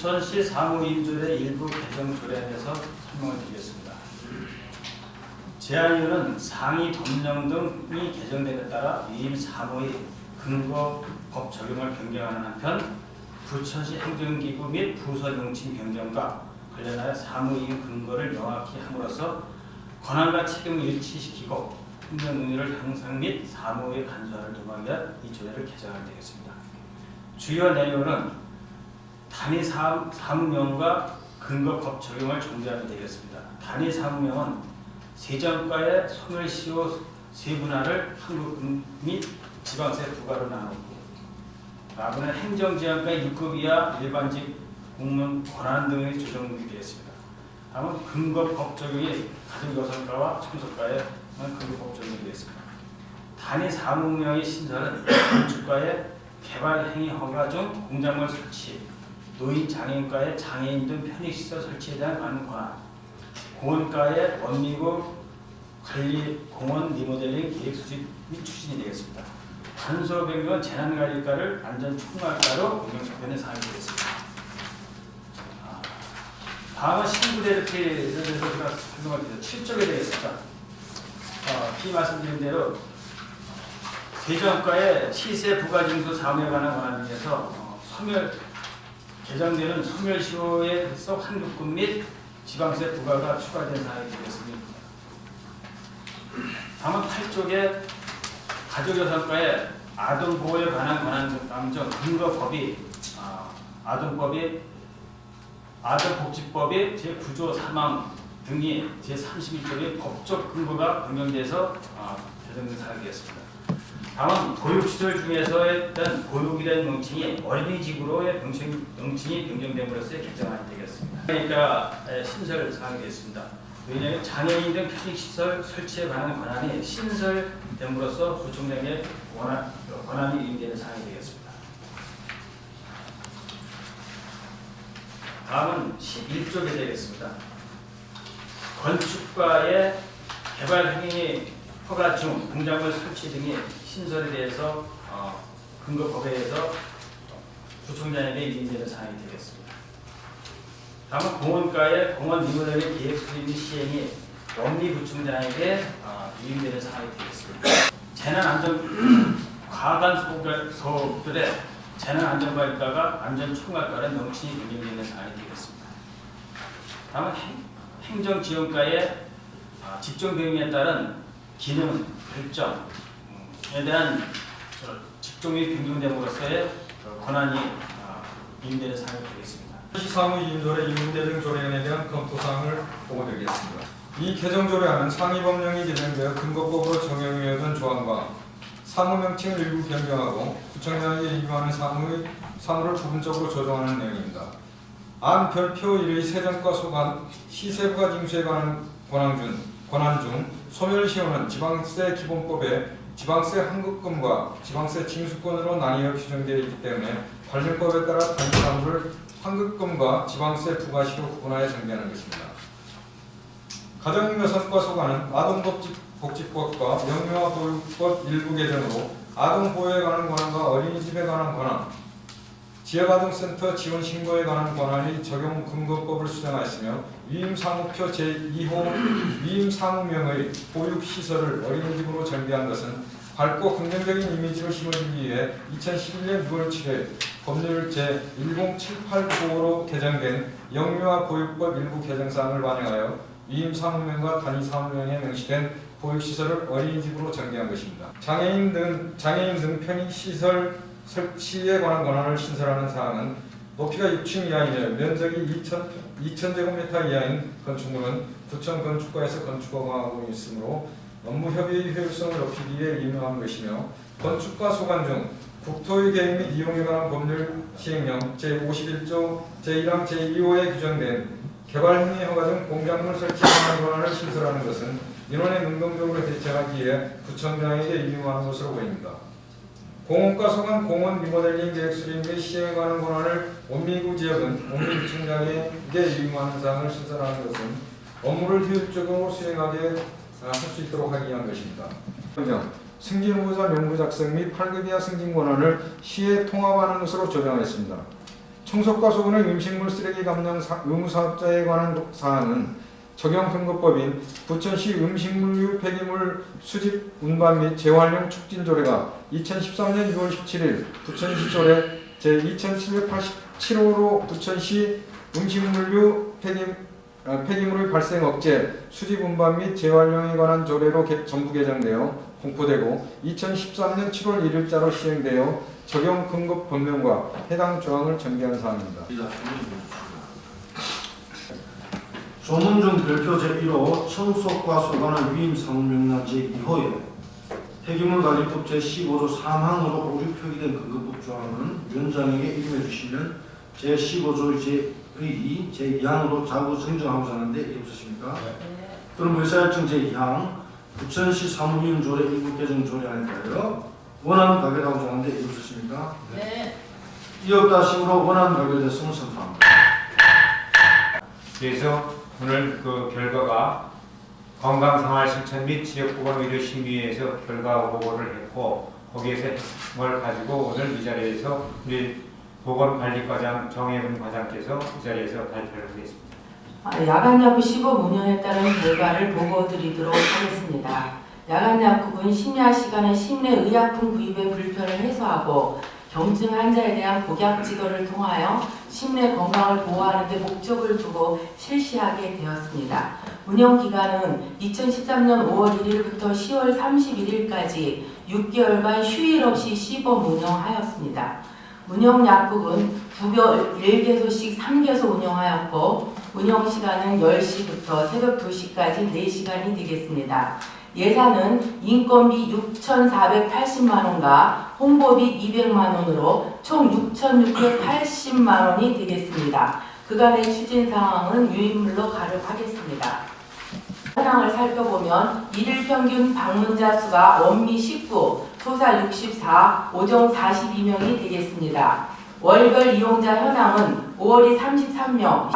부천시 사무임조례 일부 개정 조례에 대해서 설명을 드리겠습니다. 제한이유는 상위 법령 등이 개정됨에 따라 위임 사무의 근거 법 적용을 변경하는 한편 부천시 행정기구 및 부서 명칭 변경과 관련하여 사무이임 근거를 명확히 함으로써 권한과 책임을 일치시키고 행정 능력을 향상 및 사무의 간소화를 도모하기 위한 이 조례를 개정하게 되겠습니다. 주요 내용은 단위 사무명과 근거 법 적용을 정비하게 되겠습니다. 단위 사무명은 세정과의 소멸시효 세분화를 한국 및 지방세 부과로 나누고 나부는 행정지원과의 6급 이하 일반직 공무원 권한 등의 조정이 되었습니다. 다음은 근거 법 적용이 가족여성과와 참석과의 근거 법 적용이 되었습니다. 단위 사무명의 신설은 건축과의 개발 행위 허가 중 공작물 설치, 노인 장애인과의 장애인 등 편의시설 설치에 대한 권한, 공원과의 원리구 관리 공원 리모델링 계획 수립 및 추진이 되겠습니다. 단서 변경은 재난관리과를 안전총괄과로 변경된 사항이 되겠습니다. 다음은 신구대리피에 대해서 제가 설명을 드립니다. 7쪽에 되겠습니다. 이 말씀드린 대로 세정과의 시세 부과징수 사무에 관한 권한 중에서 개정되는 소멸시효에서 환급금 및 지방세 부과가 추가된 사항이 되겠습니다. 다음은 8쪽에 가족여성과의 아동보호에 관한 권한 중 근거법이 아동복지법의 제9조 3항 등이 제31조의 법적 근거가 변경돼서 개정된 사항이 되겠습니다. 다음은 보육시설 중에서의 보육이라는 명칭이 어린이집으로의 명칭이 변경됨으로써 개정안이 되겠습니다. 그러니까 신설 사항이 되겠습니다. 왜냐하면 장애인 등 편의시설 설치에 관한 권한이 신설됨으로써 구청장의 권한이 위임되는 사항이 되겠습니다. 다음은 11쪽에 되겠습니다. 건축과의 개발 행위 허가 중 공작물 설치 등의 신설에 대해서 근거법에 의해서 구청장에게 위임되는 사항이 되겠습니다. 다음은 공원과의 공원 리모델링 계획 수립 및 시행이 원리구청장에게 위임되는 사항이 되겠습니다. 과단 소업들의 재난안전관리과가 안전총괄과는 명칭이 변경되는 사항이 되겠습니다. 다음은 행정지원과의 직종병에 따른 기능 결정에 대한 직종이 변경됨으로써의 권한이 위임되는 사항이 되겠습니다. 시사무임조례 임대등 조례안에 대한 검토사항을 보고드리겠습니다. 이 개정조례안은 상위법령이 개정되어 근거법으로 적용되던 조항과 사무명칭을 일부 변경하고 구청장에게 위임하는 사무를 부분적으로 조정하는 내용입니다. 안 별표 1의 세정과 소관, 시세부과 징수에 관한 권한 중 소멸시효는 지방세 기본법에 지방세 환급금과 지방세 징수권으로 나뉘어 규정되어 있기 때문에 관련법에 따라 단위 사무를 환급금과 지방세 부과시로 구분하여 정비하는 것입니다. 가정여성과 소관은 아동복지법과 영유아보육법 일부 개정으로 아동보호에 관한 권한과 어린이집에 관한 권한, 지역아동센터 지원신고에 관한 권한이 적용 근거법을 수정하였으며 위임사무표 제2호 위임사무명의 보육시설을 어린이집으로 정비한 것은 밝고 긍정적인 이미지를 심어주기 위해 2011년 6월 7일 법률 제10789호로 개정된 영유아보육법 일부 개정사항을 반영하여 위임사무명과 단위사무명에 명시된 보육시설을 어린이집으로 정비한 것입니다. 장애인 등 편의시설 설치에 관한 권한을 신설하는 사항은 높이가 6층 이하이며 면적이 2,000제곱미터 이하인 건축물은 구청 건축과에서 건축허가하고 있으므로 업무 협의의 효율성을 높이기 위해 위임한 것이며 건축과 소관 중 국토의 계획 및 이용에 관한 법률 시행령 제51조 제1항 제2호에 규정된 개발행위 허가 중 공작물 설치에 관한 권한을 신설하는 것은 인원에 능동적으로 대처하기 위해 구청장에게 위임하는 것으로 보입니다. 공원과 소관 공원 리모델링 계획 수립 및 시행에 관한 권한을 원미구 지역은 원미구청장에게 위임하는 사항을 신설하는 것은 업무를 효율적으로 수행하게 할 수 있도록 하기 위한 것입니다. 승진 후보자 명부 작성 및 8급 이하 승진 권한을 시에 통합하는 것으로 조정하였습니다. 청소과 소분의 음식물 쓰레기 감량 의무사업자에 관한 사항은 적용근거법인 부천시 음식물류 폐기물 수집 운반 및 재활용 촉진조례가 2013년 6월 17일 부천시 조례 제2787호로 부천시 음식물류 폐기물의 발생 억제, 수집 운반 및 재활용에 관한 조례로 전부 개정되어 공포되고 2013년 7월 1일자로 시행되어 적용 근거 법령과 해당 조항을 정비한 사항입니다. 조문 중 별표 제1호 청소과 소관한 위임 사무명령 제2호에 폐기물 관리법 제15조 3항으로 오류 표기된 근거법 조항은 위원장에게 이름해 주시면 제15조 제2, 제2항으로 자구 정정하고자 하는데 이해 없으십니까? 네. 그럼 의사일정 제2항 부천시 사무위원 조례 일부 개정 조례안에 따라 원안 가결하고자 하는데 이해 없으십니까? 네. 이에 없다 하심으로 원안 가결됐음을 선포합니다. 그래서 오늘 그 결과가 건강생활실천 및 지역보건의료심의회에서 결과 보고를 했고 거기에서 뭘 가지고 오늘 이 자리에서 우리 보건관리과장 정혜분 과장께서 이 자리에서 발표를 하겠습니다. 야간약국 시범 운영에 따른 결과를 보고드리도록 하겠습니다. 야간약국은 심야 시간에 실내 의약품 구입의 불편을 해소하고 경증 환자에 대한 복약 지도를 통하여 실내 건강을 보호하는 데 목적을 두고 실시하게 되었습니다. 운영 기간은 2013년 5월 1일부터 10월 31일까지 6개월간 휴일 없이 시범 운영하였습니다. 운영 약국은 구별 1개소씩 3개소 운영하였고 운영 시간은 10시부터 새벽 2시까지 4시간이 되겠습니다. 예산은 인건비 6,480만원과 홍보비 200만원으로 총 6,680만원이 되겠습니다. 그간의 추진 상황은 유인물로 가름하겠습니다. 현황을 살펴보면 일일 평균 방문자 수가 원미 19, 소사 64, 오정 42명이 되겠습니다. 월별 이용자 현황은 5월이 33명,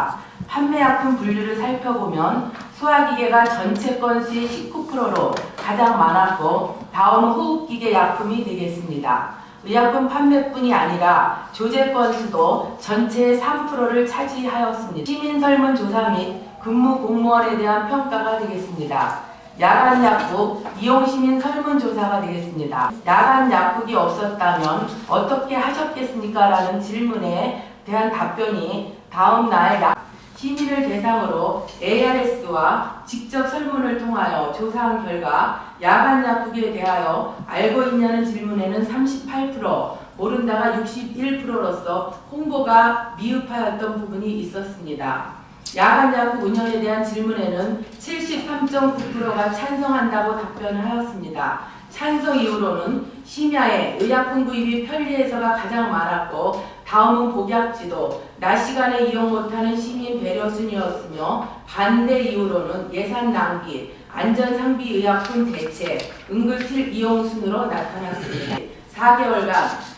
판매약품 분류를 살펴보면 소화기계가 전체 건수의 19%로 가장 많았고 다음은 호흡기계 약품이 되겠습니다. 의약품 판매뿐이 아니라 조제 건수도 전체의 3%를 차지하였습니다. 시민 설문조사 및 근무 공무원에 대한 평가가 되겠습니다. 야간 약국 이용 시민 설문조사가 되겠습니다. 야간 약국이 없었다면 어떻게 하셨겠습니까? 라는 질문에 대한 답변이 다음날 시민을 대상으로 ARS와 직접 설문을 통하여 조사한 결과 야간 약국에 대하여 알고 있냐는 질문에는 38%, 모른다가 61%로서 홍보가 미흡하였던 부분이 있었습니다. 야간 약국 운영에 대한 질문에는 73.9%가 찬성한다고 답변을 하였습니다. 찬성 이유로는 심야에 의약품 구입이 편리해서가 가장 많았고 다음은 복약지도, 낮 시간에 이용 못하는 시민 배려 순이었으며 반대 이유로는 예산 낭비, 안전상비 의약품 대체, 응급실 이용 순으로 나타났습니다. 4개월간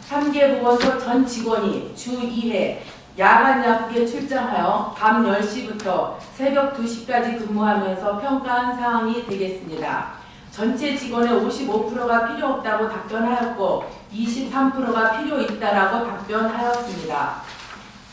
3개 보건소 전 직원이 주 2회 야간 약국에 출장하여 밤 10시부터 새벽 2시까지 근무하면서 평가한 사항이 되겠습니다. 전체 직원의 55%가 필요 없다고 답변하였고 23%가 필요 있다라고 답변하였습니다.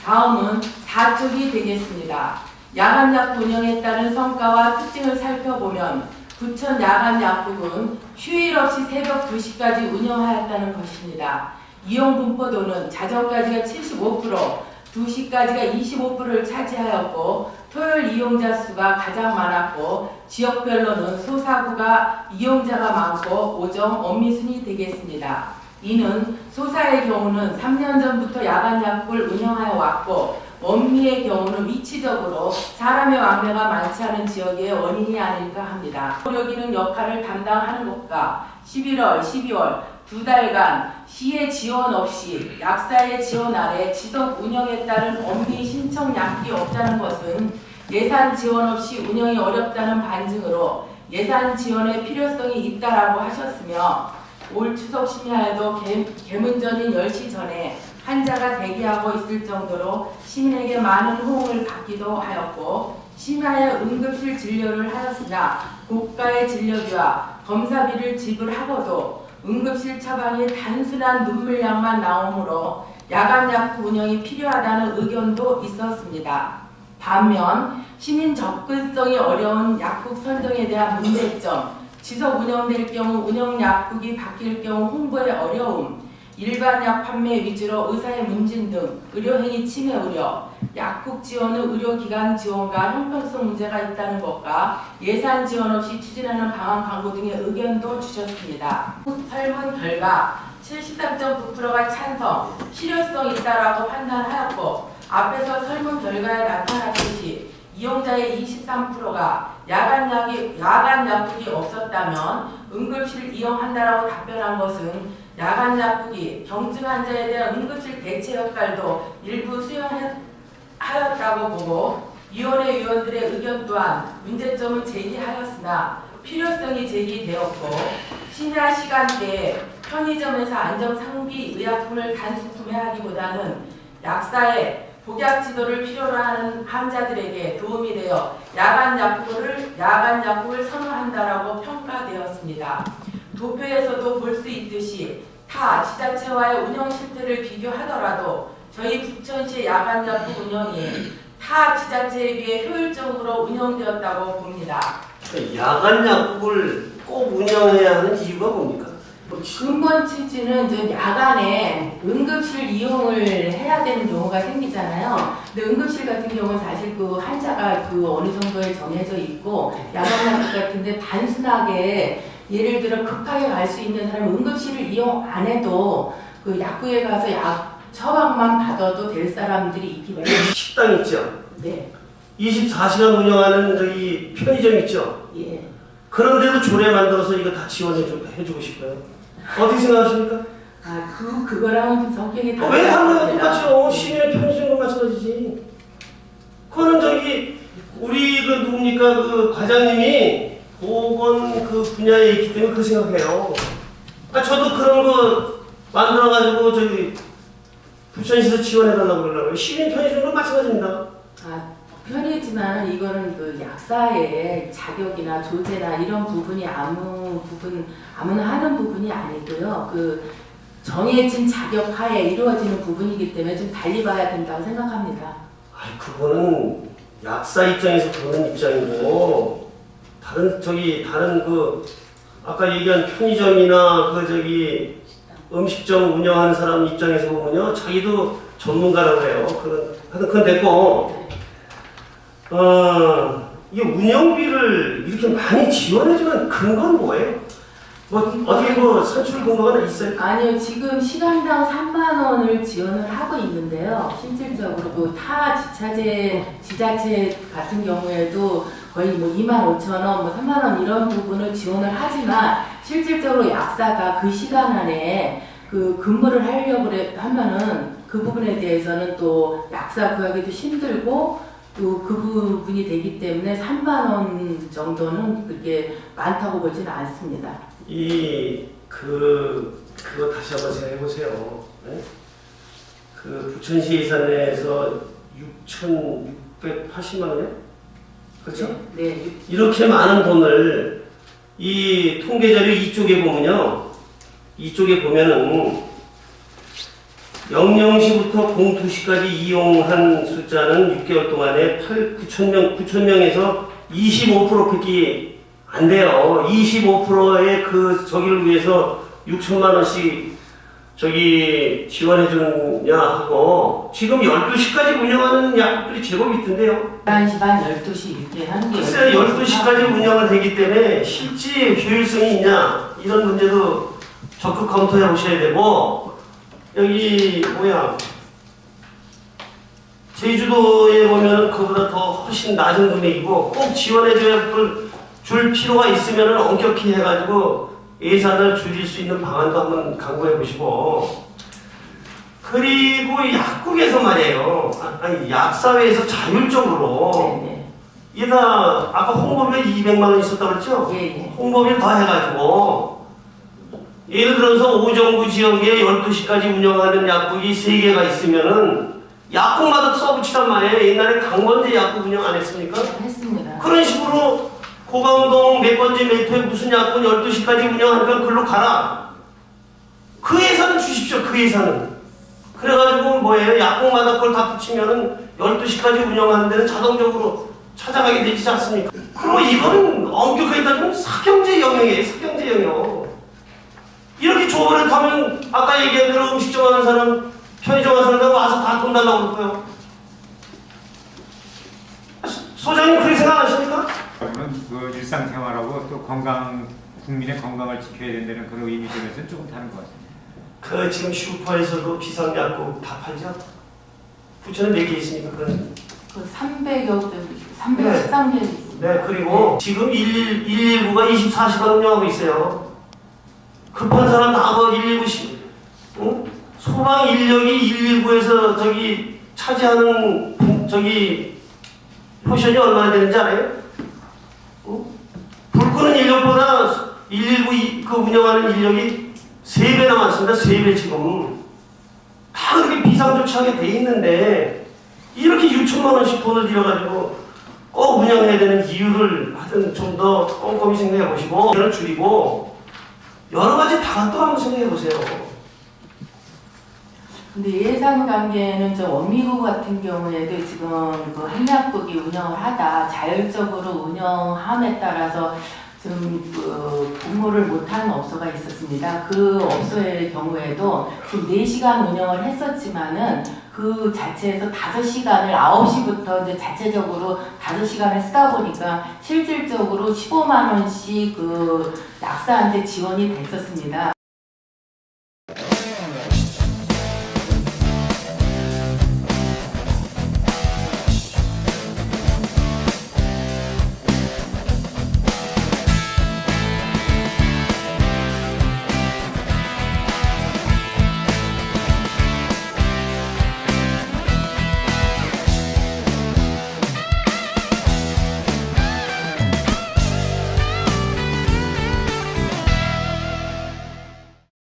다음은 4쪽이 되겠습니다. 야간 약국 운영에 따른 성과와 특징을 살펴보면 부천 야간 약국은 휴일 없이 새벽 2시까지 운영하였다는 것입니다. 이용 분포도는 자정까지가 75%, 2시까지가 25%를 차지하였고 토요일 이용자 수가 가장 많았고 지역별로는 소사구가 이용자가 많고 오정 엄미순이 되겠습니다. 이는 소사의 경우는 3년 전부터 야간 약국을 운영하여 왔고 엄미의 경우는 위치적으로 사람의 왕래가 많지 않은 지역의 원인이 아닐까 합니다. 의료기능 역할을 담당하는 것과 11월, 12월 2달간 시의 지원 없이 약사의 지원 아래 지속 운영에 따른 엄미 신청 약이 없다는 것은 예산 지원 없이 운영이 어렵다는 반증으로 예산 지원의 필요성이 있다라고 하셨으며 올 추석 심야에도 개문전인 10시 전에 환자가 대기하고 있을 정도로 시민에게 많은 호응을 받기도 하였고 심야에 응급실 진료를 하였으나 고가의 진료비와 검사비를 지불하고도 응급실 처방이 단순한 눈물약만 나오므로 야간 약국 운영이 필요하다는 의견도 있었습니다. 반면 시민 접근성이 어려운 약국 선정에 대한 문제점, 지속 운영될 경우 운영 약국이 바뀔 경우 홍보의 어려움, 일반 약 판매 위주로 의사의 문진 등 의료행위 침해 우려, 약국 지원의 의료기관 지원과 형평성 문제가 있다는 것과 예산 지원 없이 추진하는 방안 강구 등의 의견도 주셨습니다. 설문 결과 73.9%가 찬성, 실효성 있다라고 판단하였고 앞에서 설문 결과에 나타났듯이 이용자의 23%가 야간 약국이 없었다면 응급실 이용한다라고 답변한 것은 야간 약국이 경증 환자에 대한 응급실 대체 역할도 일부 수행하였다고 보고 위원회 위원들의 의견 또한 문제점을 제기하였으나 필요성이 제기되었고 심야 시간대에 편의점에서 안정상비 의약품을 단순 구매하기보다는 약사의 복약 지도를 필요로 하는 환자들에게 도움이 되어 야간 약국을 선호한다라고 평가되었습니다. 도표에서도 볼 수 있듯이 타 지자체와의 운영 실태를 비교하더라도 저희 부천시 야간 약국 운영이 타 지자체에 비해 효율적으로 운영되었다고 봅니다. 야간 약국을 꼭 운영해야 하는 이유가 뭡니까? 근본 취지는 이제 야간에 응급실 이용을 해야 되는 경우가 생기잖아요. 근데 응급실 같은 경우는 사실 그 환자가 그 어느 정도에 정해져 있고 야간 약국 같은데 단순하게 예를 들어 급하게 갈 수 있는 사람은 응급실을 이용 안 해도 그 약국에 가서 약 처방만 받아도 될 사람들이 있기 때문에. 식당 있죠? 네. 24시간 운영하는 저기 편의점 있죠? 예. 그런데도 조례 만들어서 이거 다 지원해주고 싶어요. 어떻게 생각하십니까? 그거랑 성격이 다르다. 왜 하면 똑같죠? 시민의 편의점과 마찬가지지. 그거는 저기 우리 그 누굽니까 그 과장님이 보건 그 분야에 있기 때문에 그 생각해요. 저도 그런 거 만들어가지고 저기 부천시에서 지원해달라고 그러려고요. 시민 편의점도 마찬가지입니다. 편이지만 이거는 그 약사의 자격이나 조제나 이런 부분이 아무나 하는 부분이 아니고요. 그 정해진 자격 하에 이루어지는 부분이기 때문에 좀 달리 봐야 된다고 생각합니다. 그거는 약사 입장에서 그러는 입장이고 다른 그 아까 얘기한 편의점이나 그 저기 음식점 운영하는 사람 입장에서 보면요, 자기도 전문가라고 해요. 그건 됐고. 이게 운영비를 이렇게 많이 지원해주는 근거는 뭐예요? 어떻게 산출 근거가 있어요? 아니요, 지금 시간당 3만 원을 지원을 하고 있는데요. 실질적으로 그 타 지자체 같은 경우에도 거의 2만 5천 원, 3만 원 이런 부분을 지원을 하지만 실질적으로 약사가 그 시간 안에 그 근무를 하려고 하면은 그 부분에 대해서는 또 약사 구하기도 힘들고 또 그 부분이 되기 때문에 3만 원 정도는 그렇게 많다고 보지는 않습니다. 그거 다시 한번 생각해보세요. 네? 그 부천시 예산에서 6,680만 원이요? 그렇죠? 네. 이렇게 많은 돈을 이 통계자료 이쪽에 보면은 00시부터 02시까지 이용한 숫자는 6개월 동안에 9,000명에서 25%밖에 안 돼요. 25%의 저기를 위해서 6천만 원씩 저기 지원해 주느냐 하고 지금 12시까지 운영하는 약국들이 제법 있던데요. 11시 반 12시 이렇게 하는 게 글쎄 12시까지 운영이 되기 때문에 실제 효율성이 있냐 이런 문제도 적극 검토해 보셔야 되고 여기 제주도에 보면 그보다 더 훨씬 낮은 금액이고 꼭 지원해 줄 필요가 있으면 엄격히 해가지고 예산을 줄일 수 있는 방안도 한번 강구해 보시고 그리고 약국에서 말이에요. 약사회에서 자율적으로 얘가 아까 홍보비에 200만 원 있었다고 그랬죠? 예. 홍보비를 더 해가지고 예를 들어서 오정부 지역에 12시까지 운영하는 약국이 3개가 있으면은 약국마다 써붙이란 말이에요. 옛날에 강번제 약국 운영 안 했습니까? 했습니다. 그런 식으로 고강동 몇 번째 메트로에 무슨 약국 12시까지 운영하니까 글로 가라. 그 예산은 주십시오. 그 예산은. 그래가지고 뭐예요? 약국마다 그걸 다 붙이면은 12시까지 운영하는 데는 자동적으로 찾아가게 되지 않습니까? 그럼 이거는 엄격하게 따지면 사경제 영역이에요. 사경제 영역. 이렇게 조언을 타면 아까 얘기한 대로 음식점 하는 사람, 편의점 하는 사람 와서 다 돈 달라고 그럴 거예요. 소장님 그렇게 생각하십니까? 그러면 그 일상생활하고 또 건강, 국민의 건강을 지켜야 된다는 그런 의미점에서는 조금 다른 것 같습니다. 그 지금 슈퍼에서도 비상약국 다 팔죠? 부천에 몇 개 있습니까? 그건? 그 300여 개, 313개 있습니다. 네, 그리고 지금 119가 24시간 운영하고 있어요. 급한 사람 나가 119, 응? 소방 인력이 119에서 저기 차지하는 저기 포션이 얼마나 되는지 알아요? 응? 불 끄는 인력보다 119 그 운영하는 인력이 3배나 많습니다. 3배 지금. 다 그렇게 비상조치하게 돼 있는데 이렇게 6천만 원씩 돈을 들여가지고 꼭 운영해야 되는 이유를 하여튼 좀 더 꼼꼼히 생각해 보시고 이를 줄이고 여러 가지 다 또 한번 생각해 보세요. 근데 예산 관계는 저 원미구 같은 경우에도 지금 그 한약국이 운영을 하다 자율적으로 운영함에 따라서 좀 그 근무를 못하는 업소가 있었습니다. 그 업소의 경우에도 지금 4시간 운영을 했었지만은 그 자체에서 5시간을 9시부터 이제 자체적으로 5시간을 쓰다 보니까 실질적으로 15만 원씩 그 약사한테 지원이 됐었습니다.